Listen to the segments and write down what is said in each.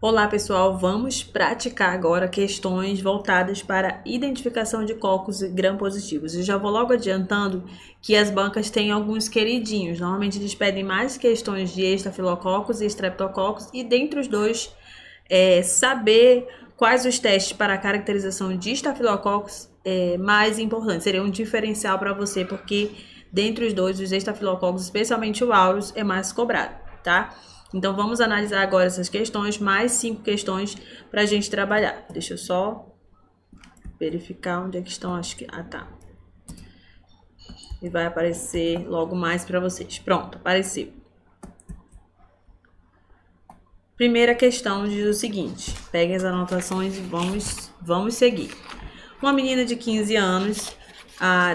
Olá pessoal, vamos praticar agora questões voltadas para a identificação de cocos gram-positivos. Eu já vou logo adiantando que as bancas têm alguns queridinhos. Normalmente eles pedem mais questões de estafilococos e streptococos e dentre os dois, saber quais os testes para a caracterização de estafilococos mais importantes. Seria um diferencial para você porque dentre os dois, os estafilococos, especialmente o aureus, é mais cobrado, tá? Então, vamos analisar agora essas questões, mais 5 questões para a gente trabalhar. Deixa eu só verificar onde é que estão, acho que... Ah, tá. E vai aparecer logo mais para vocês. Pronto, apareceu. Primeira questão diz o seguinte, peguem as anotações e vamos seguir. Uma menina de 15 anos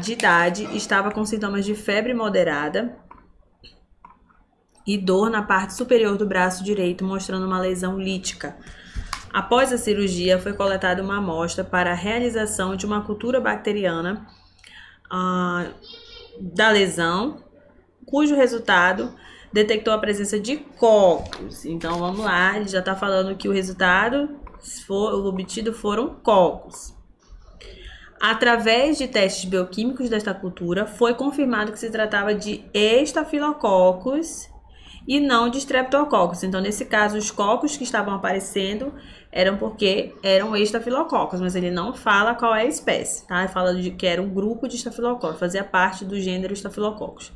de idade estava com sintomas de febre moderada e dor na parte superior do braço direito, mostrando uma lesão lítica. Após a cirurgia, foi coletada uma amostra para a realização de uma cultura bacteriana da lesão, cujo resultado detectou a presença de cocos. Então, vamos lá, ele já está falando que o resultado obtido foram cocos. Através de testes bioquímicos desta cultura, foi confirmado que se tratava de estafilococos e não de streptococos. Então, nesse caso, os cocos que estavam aparecendo eram porque eram estafilococos, mas ele não fala qual é a espécie, tá? Ele fala que era um grupo de estafilococos, fazia parte do gênero estafilococos.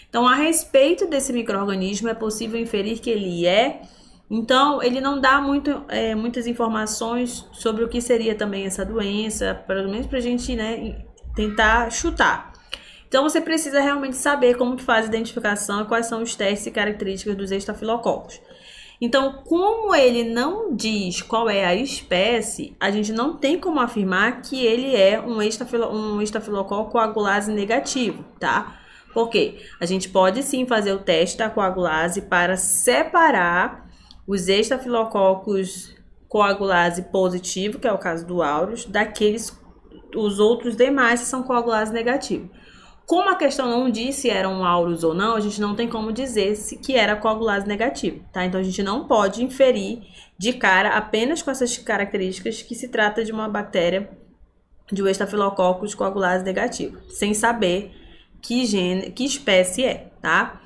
Então, a respeito desse micro-organismo, é possível inferir que ele Então, ele não dá muitas informações sobre o que seria também essa doença, pelo menos pra gente, tentar chutar. Então, você precisa realmente saber como que faz a identificação e quais são os testes e características dos estafilococos. Então, como ele não diz qual é a espécie, a gente não tem como afirmar que ele é um estafilococo coagulase negativo, tá? Por quê? A gente pode sim fazer o teste da coagulase para separar os estafilococos coagulase positivo, que é o caso do aureus, os outros demais que são coagulase negativo. Como a questão não diz se era um aureus ou não, a gente não tem como dizer que era coagulase negativo, tá? Então, a gente não pode inferir de cara apenas com essas características que se trata de uma bactéria de um estafilococcus coagulase negativo, sem saber que espécie é, tá?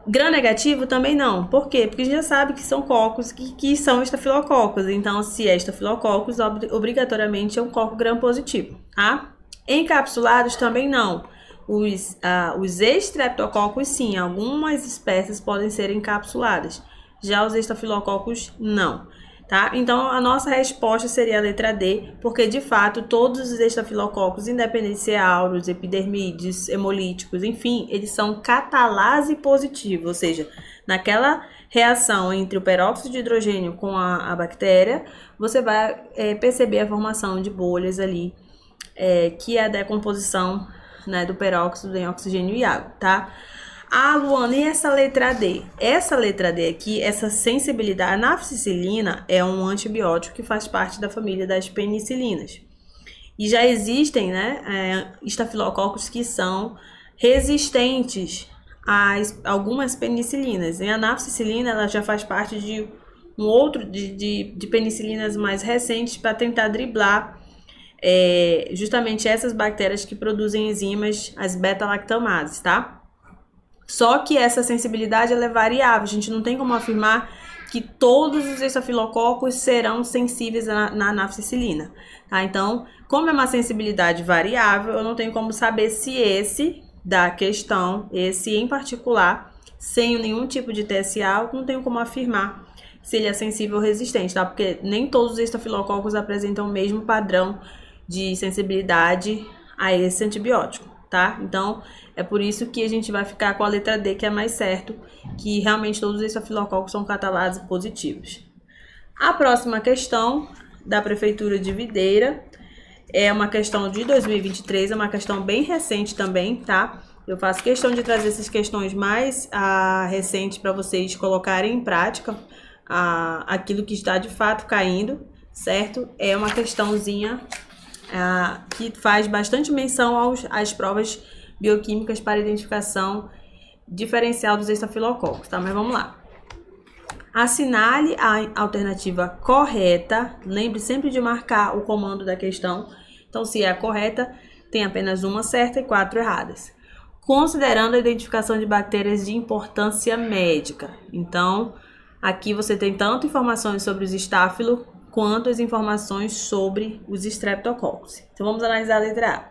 Gram negativo também não. Por quê? Porque a gente já sabe que são cocos que são estafilococos. Então, se é estafilococos, obrigatoriamente é um coco gram positivo, tá? Encapsulados também não. Os estreptococos, sim, algumas espécies podem ser encapsuladas. Já os estafilococos, não. Tá? Então, a nossa resposta seria a letra D, porque, de fato, todos os estafilococos, independente se é aureus, epidermides, hemolíticos, enfim, eles são catalase positivo, ou seja, naquela reação entre o peróxido de hidrogênio com a bactéria, você vai perceber a formação de bolhas ali, que é a decomposição, do peróxido em oxigênio e água, tá? Luana, e essa letra D? Essa letra D aqui, essa sensibilidade, a nafcicilina é um antibiótico que faz parte da família das penicilinas. E já existem, estafilococos que são resistentes a algumas penicilinas. E a nafcicilina, ela já faz parte de um outro, de penicilinas mais recentes para tentar driblar justamente essas bactérias que produzem enzimas, as beta-lactamases, tá? Só que essa sensibilidade ela é variável, a gente não tem como afirmar que todos os estafilococos serão sensíveis na nafcicilina, tá? Então, como é uma sensibilidade variável, eu não tenho como saber se esse da questão, esse em particular, sem nenhum tipo de TSA, eu não tenho como afirmar se ele é sensível ou resistente, tá? Porque nem todos os estafilococos apresentam o mesmo padrão de sensibilidade a esse antibiótico, tá? Então, é por isso que a gente vai ficar com a letra D, que é mais certo, que realmente todos os estafilococos são catalase positivos. A próxima questão da Prefeitura de Videira é uma questão de 2023, é uma questão bem recente também, tá? Eu faço questão de trazer essas questões mais recentes para vocês colocarem em prática aquilo que está de fato caindo, certo? É uma questãozinha que faz bastante menção às provas bioquímicas para identificação diferencial dos estafilococos, tá? Mas vamos lá. Assinale a alternativa correta. Lembre sempre de marcar o comando da questão. Então, se é a correta, tem apenas uma certa e 4 erradas. Considerando a identificação de bactérias de importância médica. Então, aqui você tem tanto informações sobre os estáfilo quanto as informações sobre os streptococcus. Então, vamos analisar a letra A.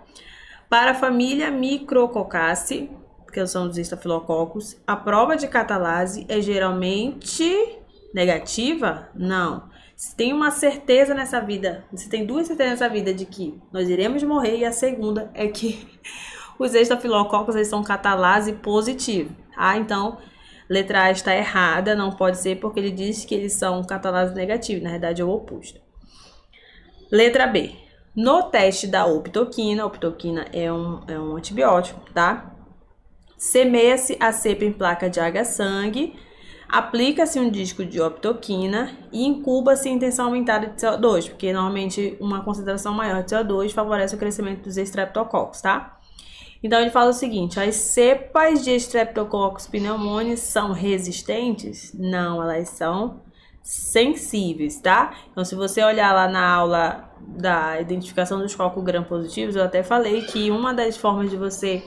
Para a família Micrococcaceae, que são os estafilococcus, a prova de catalase é geralmente negativa? Não. Se tem uma certeza nessa vida, se tem 2 certezas nessa vida de que nós iremos morrer, e a segunda é que os estafilococcus eles são catalase positivo, tá? Então, letra A está errada, não pode ser porque ele diz que eles são catalase negativo, na verdade é o oposto. Letra B. No teste da optoquina, a optoquina é um antibiótico, tá? Semeia-se a cepa em placa de água-sangue, aplica-se um disco de optoquina e incuba-se em tensão aumentada de CO2, porque normalmente uma concentração maior de CO2 favorece o crescimento dos streptococcus, tá? Então ele fala o seguinte, as cepas de Streptococcus pneumoniae são resistentes? Não, elas são sensíveis, tá? Então se você olhar lá na aula da identificação dos cocos gram-positivos, eu até falei que uma das formas de você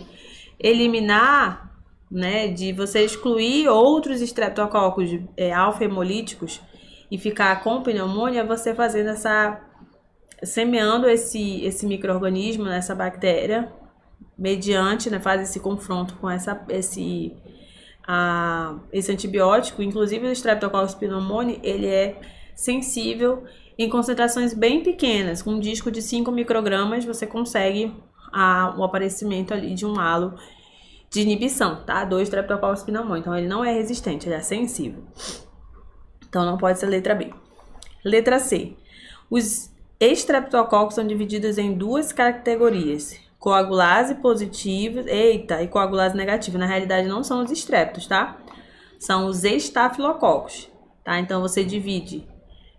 eliminar, né, de você excluir outros streptococcus alfa-hemolíticos e ficar com pneumonia, você fazendo semeando esse micro-organismo, essa bactéria, mediante, né, faz esse confronto com esse antibiótico. Inclusive o Streptococcus pneumoniae, ele é sensível em concentrações bem pequenas, com um disco de 5 microgramas, você consegue o aparecimento ali de um halo de inibição, tá? Do Streptococcus pneumoniae. Então, ele não é resistente, ele é sensível. Então, não pode ser letra B. Letra C. Os estreptococcus são divididos em 2 categorias. Coagulase positiva, e coagulase negativa. Na realidade, não são os estreptos, tá? São os estafilococos, tá? Então, você divide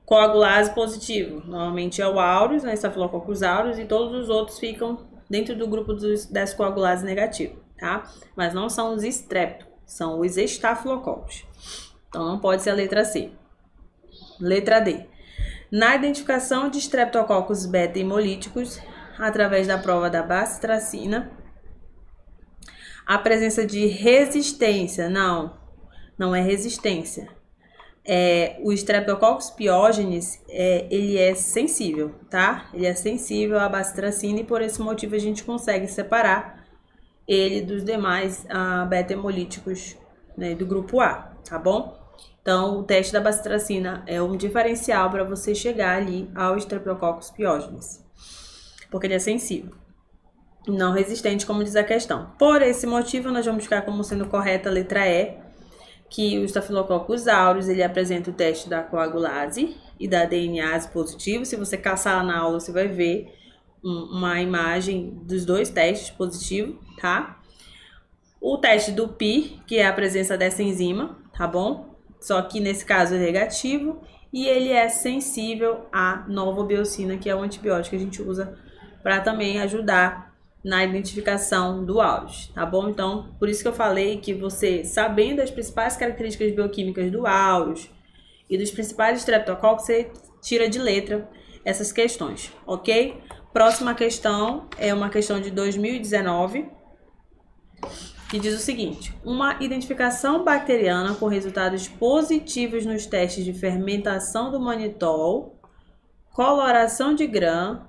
coagulase positivo. Normalmente é o aureus, né? Staphylococcus aureus, e todos os outros ficam dentro do grupo das coagulases negativas, tá? Mas não são os estreptos, são os estafilococos. Então, não pode ser a letra C. Letra D. Na identificação de streptococcus beta-hemolíticos, através da prova da bacitracina, a presença de resistência, não é resistência. O Streptococcus pyogenes, ele é sensível, tá? Ele é sensível à bacitracina e por esse motivo a gente consegue separar ele dos demais beta-hemolíticos, né, do grupo A, tá bom? Então, o teste da bacitracina é um diferencial para você chegar ali ao Streptococcus pyogenes, porque ele é sensível, não resistente, como diz a questão. Por esse motivo, nós vamos ficar como sendo correta a letra E, que o Staphylococcus aureus, ele apresenta o teste da coagulase e da DNase positivo. Se você caçar lá na aula, você vai ver uma imagem dos 2 testes positivos, tá? O teste do PI, que é a presença dessa enzima, tá bom? Só que nesse caso é negativo e ele é sensível à novobiocina, que é o antibiótico que a gente usa para também ajudar na identificação do aureus, tá bom? Então, por isso que eu falei que você, sabendo as principais características bioquímicas do aureus e dos principais streptococcus, você tira de letra essas questões, ok? Próxima questão é uma questão de 2019, que diz o seguinte: uma identificação bacteriana com resultados positivos nos testes de fermentação do manitol, coloração de gram,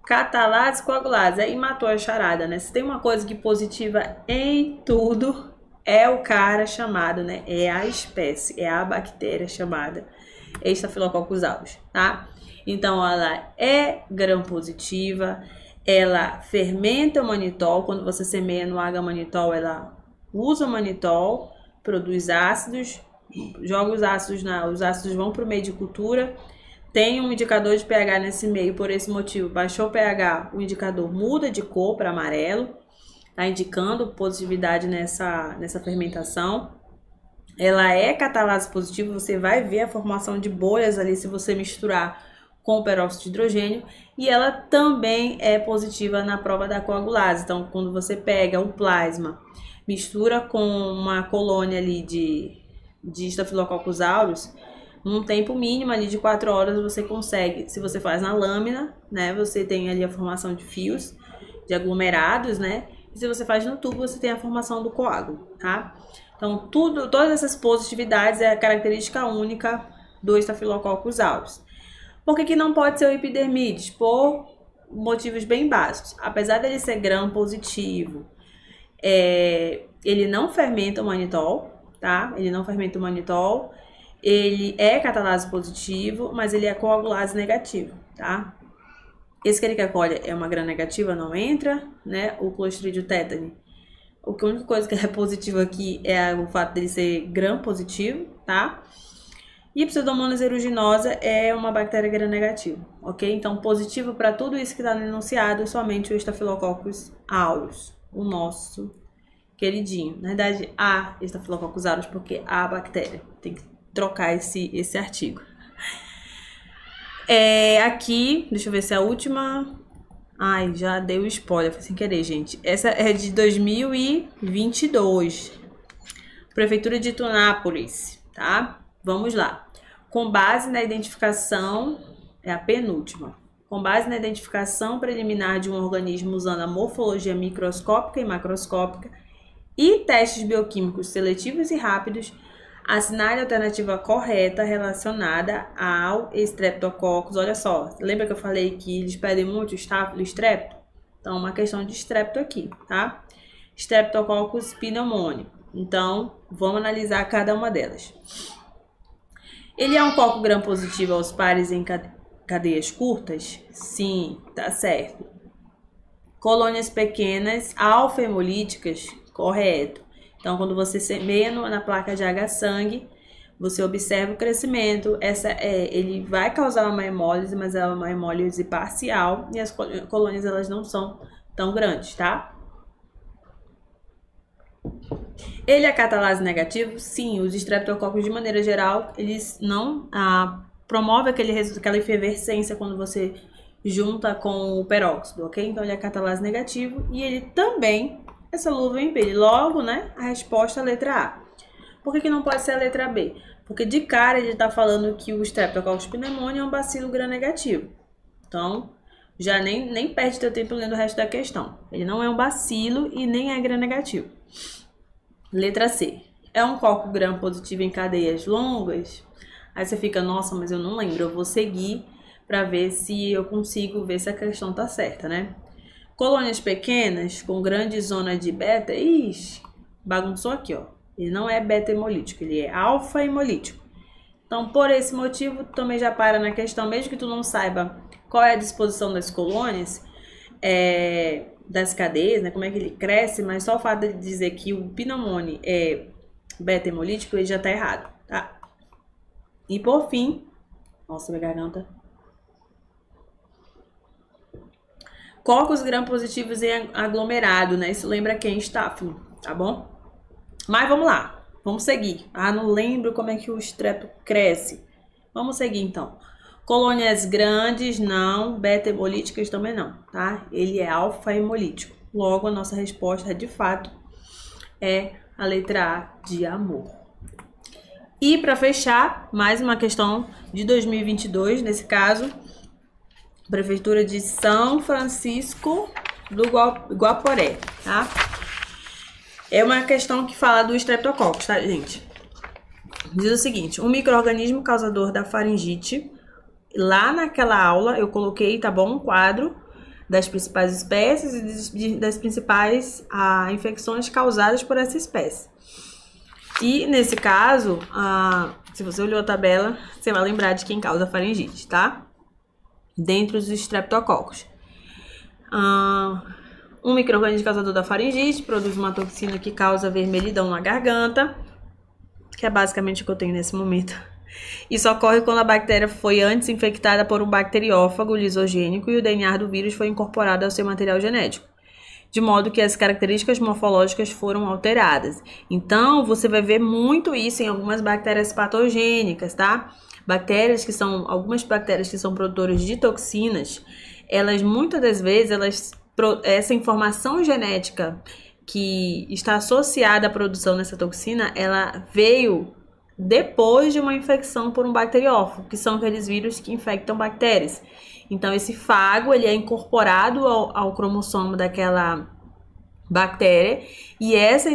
catalase, coagulase, aí matou a charada, né? Se tem uma coisa que positiva em tudo, é o cara chamado, né? É a espécie, é a bactéria chamada Staphylococcus aureus, tá? Então, ela é gram-positiva, ela fermenta o manitol. Quando você semeia no H-manitol, ela usa o manitol, produz ácidos, joga os ácidos vão para o meio de cultura. Tem um indicador de pH nesse meio, por esse motivo, baixou o pH, o indicador muda de cor para amarelo, tá indicando positividade nessa fermentação. Ela é catalase positiva, você vai ver a formação de bolhas ali se você misturar com o peróxido de hidrogênio, e ela também é positiva na prova da coagulase. Então, quando você pega o plasma, mistura com uma colônia ali de Staphylococcus aureus, num tempo mínimo ali de 4 horas você consegue, se você faz na lâmina, né, você tem ali a formação de fios, de aglomerados, né, e se você faz no tubo, você tem a formação do coágulo, tá? Então, todas essas positividades é a característica única do Staphylococcus aureus. Por que não pode ser o epidermides? Por motivos bem básicos. Apesar dele ser gram positivo, ele não fermenta o manitol, tá? Ele não fermenta o manitol. Ele é catalase positivo, mas ele é coagulase negativo, tá? Escherichia coli é uma gram negativa, não entra, né? O Clostridium tetani. A única coisa que é positivo aqui é o fato dele ser gram positivo, tá? E Pseudomonas aeruginosa é uma bactéria gram negativa, ok? Então, positivo para tudo isso que está no enunciado, somente o Staphylococcus aureus, o nosso queridinho. Na verdade, a Staphylococcus aureus, porque a bactéria. Tem que trocar esse artigo. Aqui, deixa eu ver se é a última... Ai, já dei o spoiler, foi sem querer, gente. Essa é de 2022. Prefeitura de Itunápolis, tá? Vamos lá. Com base na identificação, é a penúltima. Com base na identificação preliminar de um organismo usando a morfologia microscópica e macroscópica e testes bioquímicos seletivos e rápidos, assinale a alternativa correta relacionada ao Streptococcus. Olha só, lembra que eu falei que eles pedem muito o strepto? Então, uma questão de strepto aqui, tá? Streptococcus pneumoniae. Então, vamos analisar cada uma delas. Ele é um coco gram positivo aos pares em cadeias curtas? Sim, tá certo. Colônias pequenas alfa-hemolíticas? Correto. Então, quando você semeia na placa de H-sangue, você observa o crescimento. Ele vai causar uma hemólise, mas é uma hemólise parcial e as colônias elas não são tão grandes, tá? Ele é catalase negativo? Sim, os estreptococcus, de maneira geral, eles não promovem aquela efervescência quando você junta com o peróxido, ok? Então, ele é catalase negativo e ele também é solúvel em pele. Logo, né, a resposta é a letra A. Por que não pode ser a letra B? Porque de cara ele está falando que o Streptococcus pneumoniae é um bacilo gram negativo. Então, já nem perde teu tempo lendo o resto da questão. Ele não é um bacilo e nem é gram negativo. Letra C. É um coco gram positivo em cadeias longas? Aí você fica, nossa, mas eu não lembro. Eu vou seguir para ver se eu consigo ver se a questão tá certa, né? Colônias pequenas com grande zona de beta, ixi, bagunçou aqui, ó. Ele não é beta hemolítico, ele é alfa hemolítico. Então, por esse motivo, tu também já para na questão, mesmo que tu não saiba qual é a disposição das colônias, das cadeias, né, como é que ele cresce, mas só o fato de dizer que o pneumoniae é beta hemolítico, ele já tá errado, tá? E por fim, nossa, minha garganta. Cocos gram positivos em aglomerado, né? Isso lembra quem? Estáfilo, tá bom? Mas vamos lá, vamos seguir. Ah, não lembro como é que o estrepto cresce. Vamos seguir então. Colônias grandes, não. Beta hemolíticas também não, tá? Ele é alfa hemolítico. Logo, a nossa resposta, de fato, é a letra A de amor. E para fechar, mais uma questão de 2022, nesse caso, Prefeitura de São Francisco do Guaporé, tá? É uma questão que fala do Streptococcus, tá, gente? Diz o seguinte: um micro-organismo causador da faringite. Lá naquela aula eu coloquei, tá bom, um quadro das principais espécies e das principais infecções causadas por essa espécie. E nesse caso, se você olhou a tabela, você vai lembrar de quem causa faringite, tá? Dentre os Streptococcus. Um micro-organismo causador da faringite produz uma toxina que causa vermelhidão na garganta, que é basicamente o que eu tenho nesse momento. Isso ocorre quando a bactéria foi antes infectada por um bacteriófago lisogênico e o DNA do vírus foi incorporado ao seu material genético, de modo que as características morfológicas foram alteradas. Então, você vai ver muito isso em algumas bactérias patogênicas, tá? Algumas bactérias que são produtoras de toxinas, elas muitas das vezes, essa informação genética que está associada à produção dessa toxina, ela veio depois de uma infecção por um bacteriófago, que são aqueles vírus que infectam bactérias. Então, esse fago, ele é incorporado ao cromossomo daquela bactéria, e esse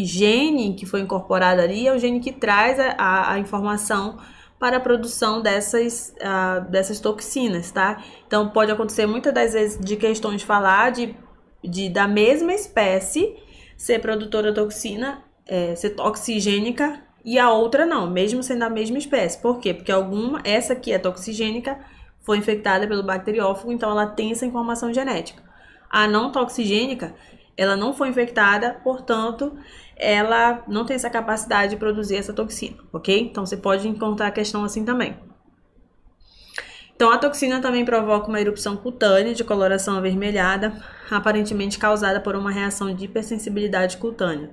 gene que foi incorporado ali é o gene que traz a informação para a produção dessas toxinas, tá? Então, pode acontecer muitas das vezes de questões falar da mesma espécie ser produtora de toxina, ser toxigênica, e a outra não, mesmo sendo a mesma espécie. Por quê? Porque essa aqui é toxigênica, foi infectada pelo bacteriófago, então ela tem essa informação genética. A não toxigênica, ela não foi infectada, portanto, ela não tem essa capacidade de produzir essa toxina, ok? Então, você pode encontrar a questão assim também. Então, a toxina também provoca uma erupção cutânea de coloração avermelhada, aparentemente causada por uma reação de hipersensibilidade cutânea.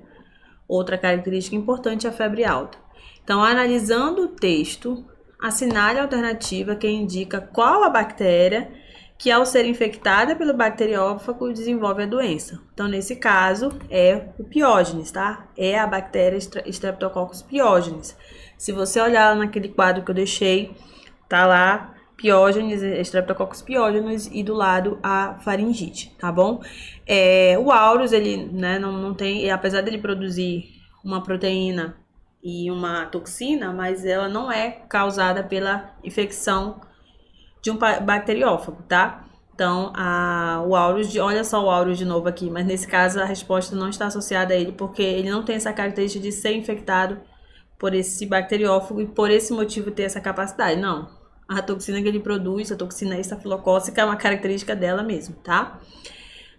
Outra característica importante é a febre alta. Então, analisando o texto, assinale a alternativa que indica qual a bactéria que, ao ser infectada pelo bacteriófago, desenvolve a doença. Então, nesse caso, é o piógenes, tá? É a bactéria Streptococcus piógenes. Se você olhar naquele quadro que eu deixei, tá lá piógenes, Streptococcus piógenes, e do lado a faringite, tá bom? O aureus, ele, né, não tem, apesar dele produzir uma proteína e uma toxina, mas ela não é causada pela infecção de um bacteriófago, tá? Então, o aureus, olha só o aureus de novo aqui, mas nesse caso a resposta não está associada a ele, porque ele não tem essa característica de ser infectado por esse bacteriófago e por esse motivo ter essa capacidade. Não, a toxina que ele produz, a toxina estafilocócica, é uma característica dela mesmo, tá?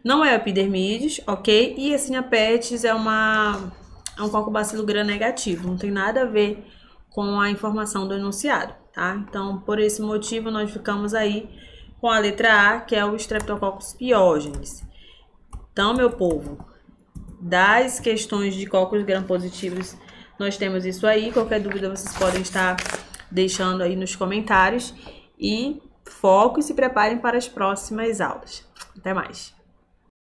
Não é epidermídeos, ok? E a Synaptes é um coccobacilo gram-negativo, não tem nada a ver com a informação do enunciado, tá? Então, por esse motivo, nós ficamos aí com a letra A, que é o Streptococcus piógenes. Então, meu povo, das questões de cocos gram-positivos, nós temos isso aí. Qualquer dúvida, vocês podem estar deixando aí nos comentários. E foco e se preparem para as próximas aulas. Até mais!